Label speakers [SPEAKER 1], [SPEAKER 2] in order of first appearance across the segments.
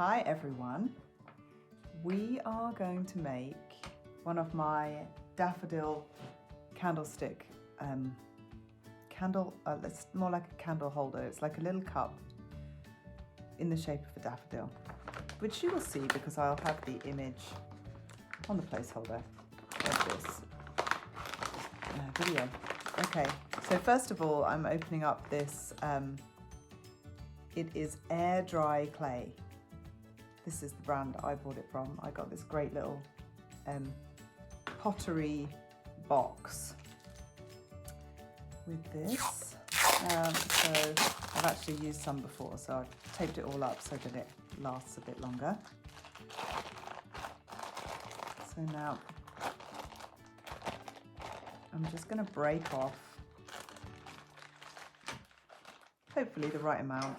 [SPEAKER 1] Hi everyone. We are going to make one of my daffodil candlestick it's more like a candle holder. It's like a little cup in the shape of a daffodil, which you will see because I'll have the image on the placeholder of this video. Okay, so first of all, I'm opening up this, it is air dry clay. This is the brand I bought it from. I got this great little Pottery box with this. So I've actually used some before, so I've taped it all up so that it lasts a bit longer. So now I'm just going to break off, hopefully the right amount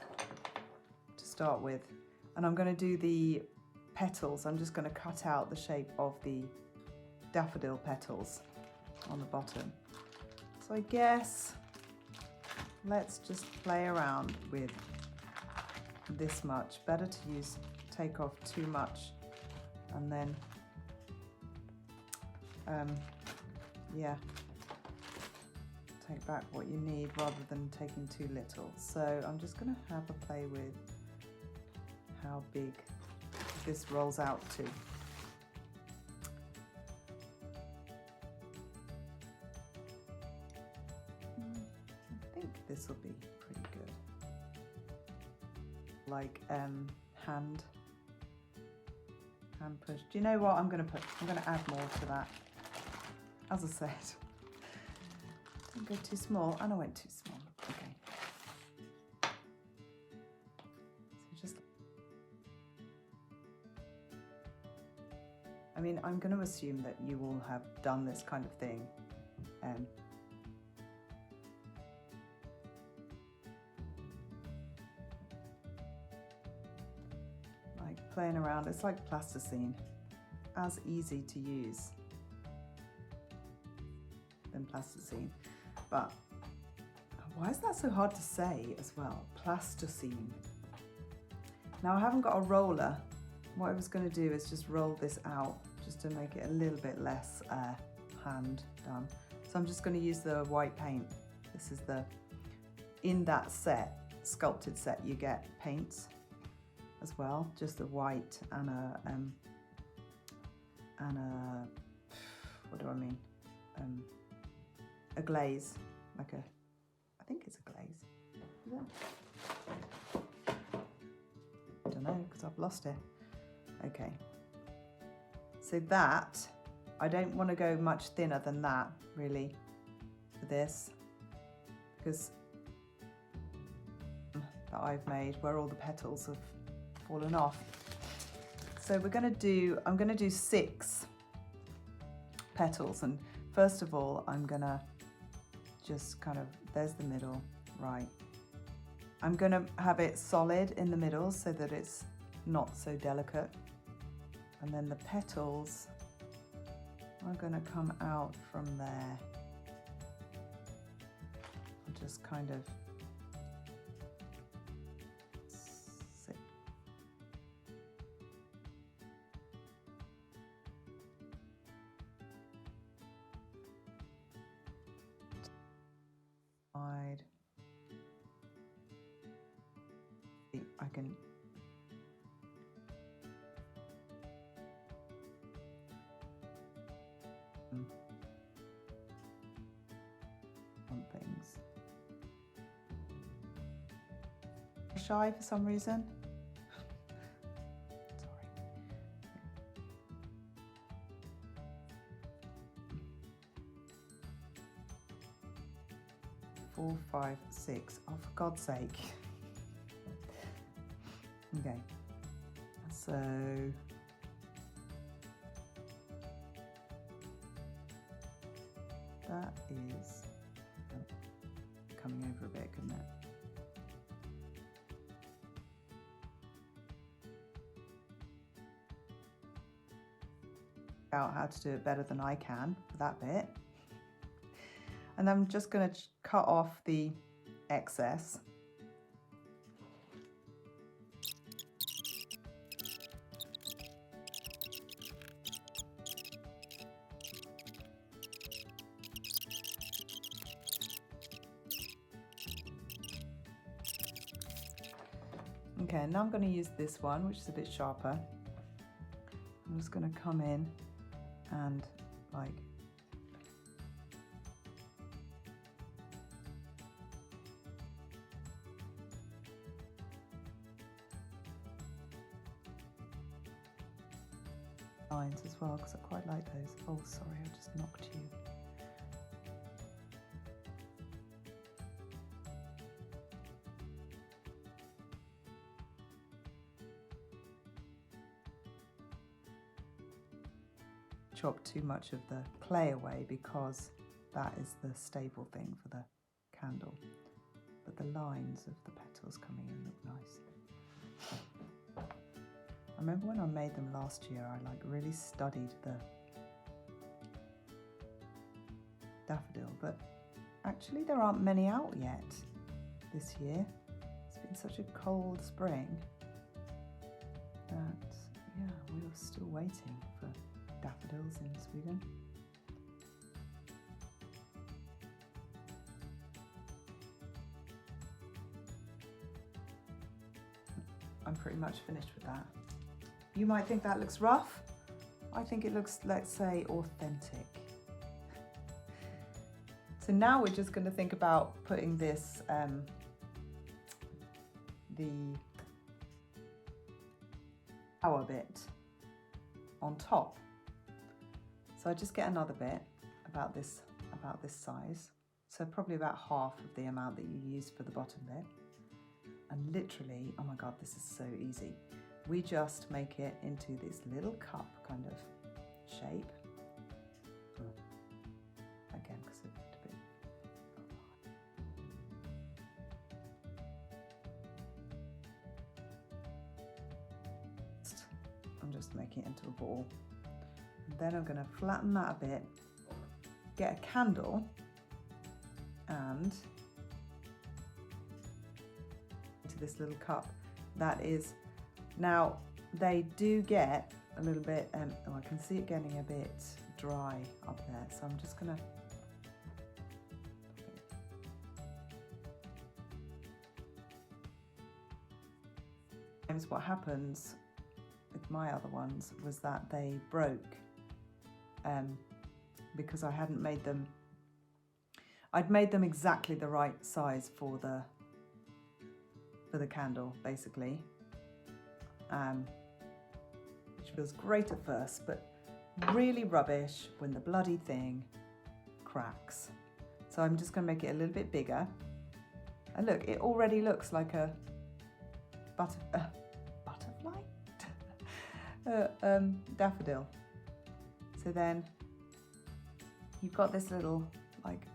[SPEAKER 1] to start with. And I'm going to do the petals. I'm just going to cut out the shape of the daffodil petals on the bottom. So I guess let's just play around with this much. Better to take off too much and then, yeah, take back what you need rather than taking too little. So I'm just going to have a play with how big this rolls out to. I think this will be pretty good. Like hand push. Do you know what I'm going to add more to that. As I said, don't go too small. And I went too small. Okay. So just, I mean, I'm going to assume that you all have done this kind of thing. Like playing around, it's like plasticine, as easy to use than plasticine. But why is that so hard to say as well? Plasticine. Now I haven't got a roller. What I was going to do is just roll this out just to make it a little bit less hand done. So I'm just going to use the white paint. This is in that set, sculpted set, you get paints as well, just the white and what do I mean? A glaze, like I think it's a glaze. Is it? I don't know because I've lost it. Okay, so that, I don't want to go much thinner than that really for this, because that I've made where all the petals have fallen off. So I'm going to do 6 petals, and first of all I'm going to just kind of, there's the middle, right. I'm going to have it solid in the middle so that it's not so delicate. And then the petals are going to come out from there. I'll just kind of sit. Side. I can on things. Shy for some reason. Sorry. 4, 5, 6. Oh, for God's sake. Okay. So that is coming over a bit, couldn't it? Out how to do it better than I can for that bit. And I'm just going to cut off the excess. Okay, now I'm going to use this one, which is a bit sharper. I'm just going to come in and like lines as well, because I quite like those. Oh, sorry, I just knocked you. Chop too much of the clay away because that is the stable thing for the candle. But the lines of the petals coming in look nice. I remember when I made them last year, I like really studied the daffodil, but actually there aren't many out yet this year. It's been such a cold spring that, yeah, we were still waiting for daffodils in Sweden. I'm pretty much finished with that. You might think that looks rough. I think it looks, let's say, authentic. So now we're just going to think about putting this, the flower bit on top. So I just get another bit about this size. So probably about half of the amount that you used for the bottom bit. And literally, oh my God, this is so easy. We just make it into this little cup kind of shape. Again, because it's a bit. I'm just making it into a ball. And then I'm going to flatten that a bit, get a candle, and into this little cup. That is, now they do get a little bit, oh, I can see it getting a bit dry up there, so I'm just going to what happens with my other ones was that they broke because I hadn't made them, I'd made them exactly the right size for the candle, basically, which feels great at first, but really rubbish when the bloody thing cracks. So I'm just going to make it a little bit bigger, and look, it already looks like a butterfly daffodil. So then you've got this little, like,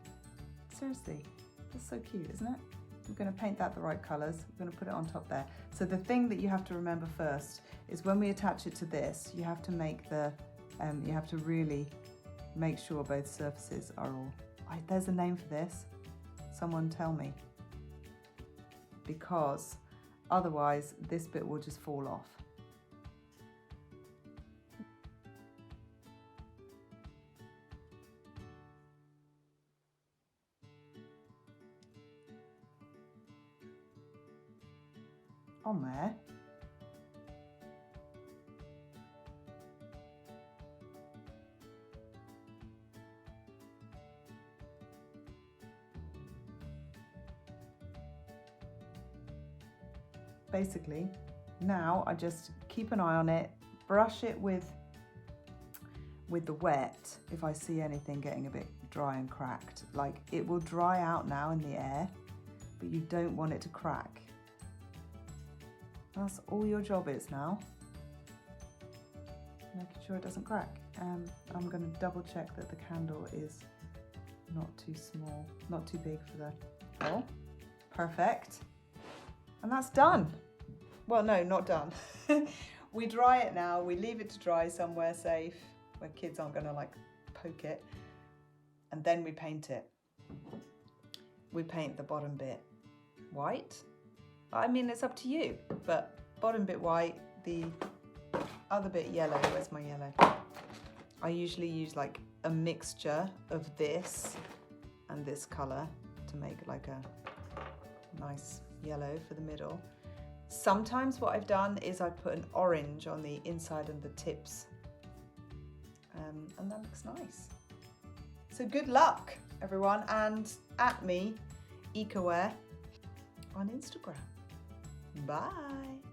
[SPEAKER 1] seriously, that's so cute, isn't it? We're going to paint that the right colours. We're going to put it on top there. So the thing that you have to remember first is when we attach it to this, you have to make the, you have to really make sure both surfaces are all, there's a name for this. Someone tell me. Because otherwise this bit will just fall off. On there. Basically, now I just keep an eye on it, brush it with the wet if I see anything getting a bit dry and cracked. Like, it will dry out now in the air, but you don't want it to crack. That's all your job is now, making sure it doesn't crack. I'm going to double check that the candle is not too small, not too big for the hole. Perfect. And that's done. Well, no, not done. We dry it now, we leave it to dry somewhere safe where kids aren't going to like poke it, and then we paint it. We paint the bottom bit white. I mean, it's up to you, but bottom bit white, the other bit yellow. Where's my yellow? I usually use like a mixture of this and this colour to make like a nice yellow for the middle. Sometimes what I've done is I've put an orange on the inside and the tips, and that looks nice. So good luck, everyone, and at me, EcoWare, on Instagram. Bye.